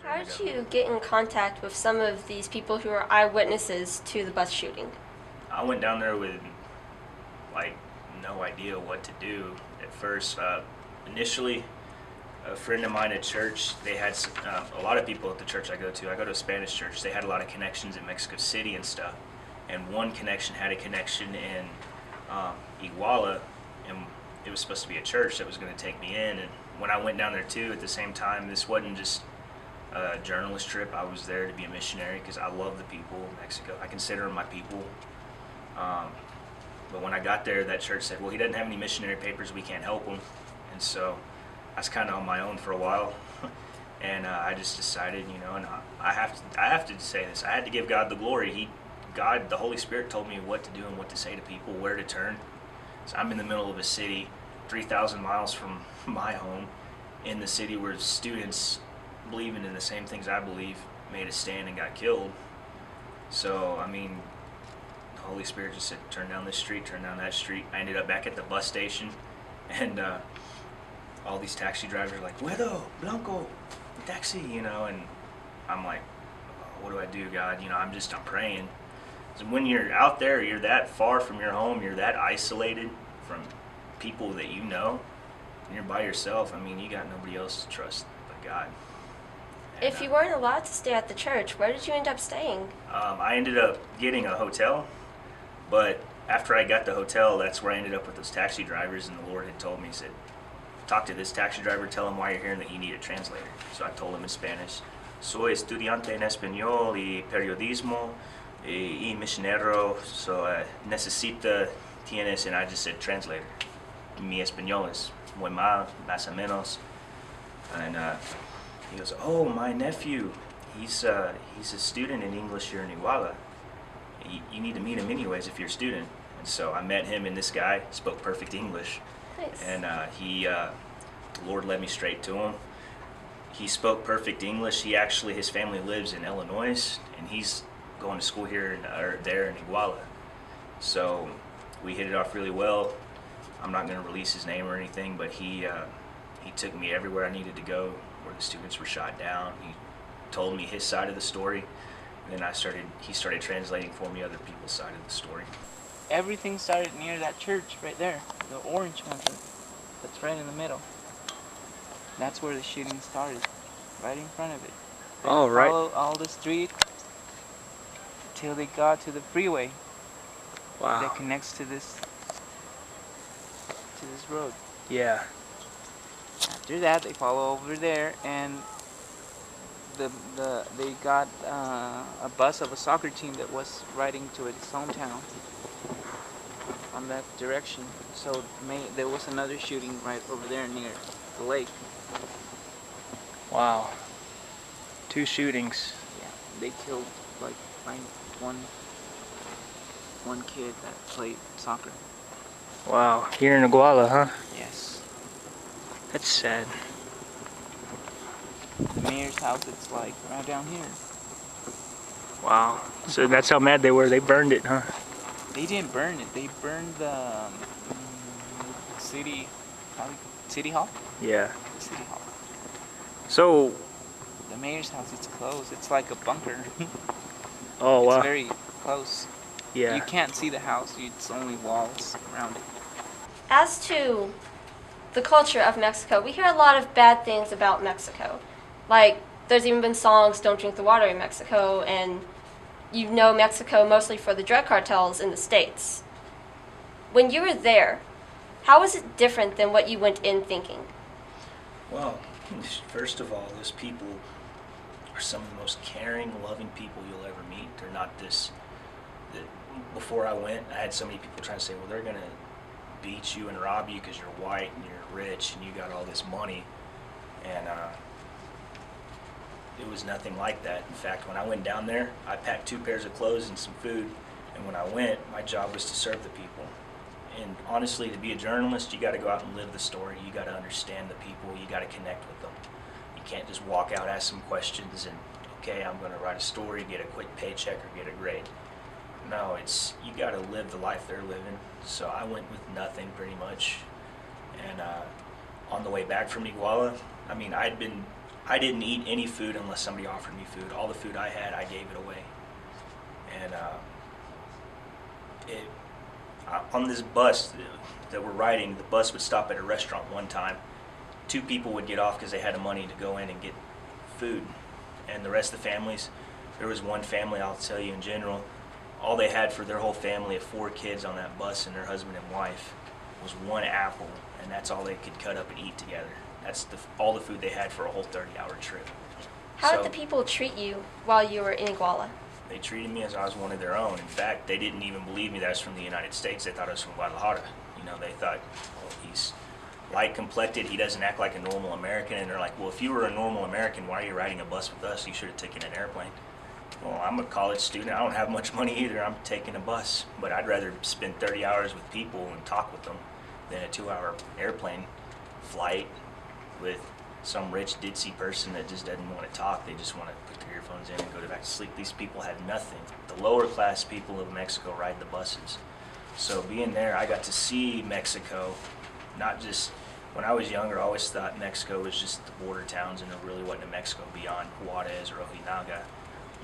How did you get in contact with some of these people who are eyewitnesses to the bus shooting? I went down there with like no idea what to do at first. Initially, a friend of mine at church, they had a lot of people at the church I go to. I go to a Spanish church. They had a lot of connections in Mexico City and stuff. And one connection had a connection in Iguala, and it was supposed to be a church that was going to take me in. And when I went down there too, at the same time, this wasn't just a journalist trip. I was there to be a missionary because I love the people of Mexico. I consider them my people. But when I got there, that church said, well, he doesn't have any missionary papers, we can't help him. And so I was kind of on my own for a while. And I just decided, and I have to say this, I had to give God the glory. God, the Holy Spirit told me what to do and what to say to people, where to turn. So I'm in the middle of a city, 3,000 miles from my home, in the city where students believing in the same things I believe made a stand and got killed. So, the Holy Spirit just said, turn down this street, turn down that street. I ended up back at the bus station, and all these taxi drivers are like, Wedo, Blanco, taxi, and I'm like, what do I do, God? I'm praying. So when you're out there, you're that far from your home, you're that isolated from people that you know, and you're by yourself. You got nobody else to trust but God. And, If you weren't allowed to stay at the church, where did you end up staying? I ended up getting a hotel, but after I got the hotel, that's where I ended up with those taxi drivers, and the Lord had told me, he said, talk to this taxi driver, tell him why you're here and that you need a translator. So I told him in Spanish, soy estudiante en español y periodismo y misionero, so necesita, tienes, and I just said translator. Mi español es muy mal, más o menos. And he goes, oh, my nephew, he's a student in English here in Iguala. You need to meet him anyways if you're a student. And so I met him, and this guy spoke perfect English. Nice. And the Lord led me straight to him. He spoke perfect English. His family lives in Illinois, and he's going to school here or there in Iguala. So we hit it off really well. I'm not going to release his name or anything, but he took me everywhere I needed to go where the students were shot down. He told me his side of the story, and then he started translating for me other people's side of the story. Everything started near that church right there, the orange one that's right in the middle. That's where the shooting started, right in front of it. They followed all the street till they got to the freeway. Wow. That connects to this road. Yeah. After that, they follow over there, and they got a bus of a soccer team that was riding to its hometown on that direction. So there was another shooting right over there near the lake. Wow. 2 shootings. Yeah, they killed like one kid that played soccer. Wow. Here in Iguala, huh? Yes. That's sad. The mayor's house, it's like right down here. Wow. So that's how mad they were. They burned it, huh? They didn't burn it. They burned the city hall? Yeah. The city hall. So, The mayor's house, it's closed. It's like a bunker. oh wow. It's very close. Yeah. You can't see the house. It's only walls around it. As to the culture of Mexico, we hear a lot of bad things about Mexico. Like, there's even been songs, Don't Drink the Water in Mexico, and you know Mexico mostly for the drug cartels in the States. When you were there, how was it different than what you went in thinking? Well, first of all, those people are some of the most caring, loving people you'll ever meet. They're not before I went, I had so many people trying to say, well, they're going to beat you and rob you because you're white and you're rich and you got all this money. And it was nothing like that. In fact, when I went down there, I packed 2 pairs of clothes and some food. And when I went, my job was to serve the people. And honestly, to be a journalist, you got to go out and live the story. You got to understand the people. You got to connect with them. You can't just walk out, ask some questions, and okay, I'm going to write a story, get a quick paycheck, or get a grade. No, you got to live the life they're living. So I went with nothing pretty much. And on the way back from Iguala, I'd been I didn't eat any food unless somebody offered me food. All the food I had, I gave it away. And on this bus that we're riding, the bus would stop at a restaurant one time. 2 people would get off because they had the money to go in and get food. And the rest of the families, there was one family, I'll tell you in general, all they had for their whole family of 4 kids on that bus and their husband and wife was 1 apple, and that's all they could cut up and eat together. That's all the food they had for a whole 30-hour trip. How So did the people treat you while you were in Iguala? they treated me as I was one of their own. In fact, they didn't even believe me that I was from the United States. They thought I was from Guadalajara. You know, they thought, well, he's light complected, he doesn't act like a normal American. And they're like, well, if you were a normal American, why are you riding a bus with us? You should have taken an airplane. Well, I'm a college student. I don't have much money either. I'm taking a bus. But I'd rather spend 30 hours with people and talk with them than a 2-hour airplane flight with some rich ditzy person that just doesn't want to talk. They just want to put their earphones in and go back to sleep. These people had nothing. The lower class people of Mexico ride the buses. So being there, I got to see Mexico, not just, when I was younger, I always thought Mexico was just the border towns and there really wasn't a Mexico beyond Juarez or Ojinaga.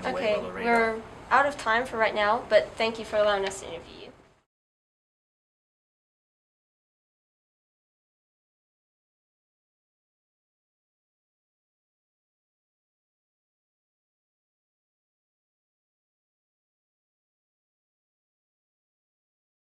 Okay, we're out of time for right now, but thank you for allowing us to interview you.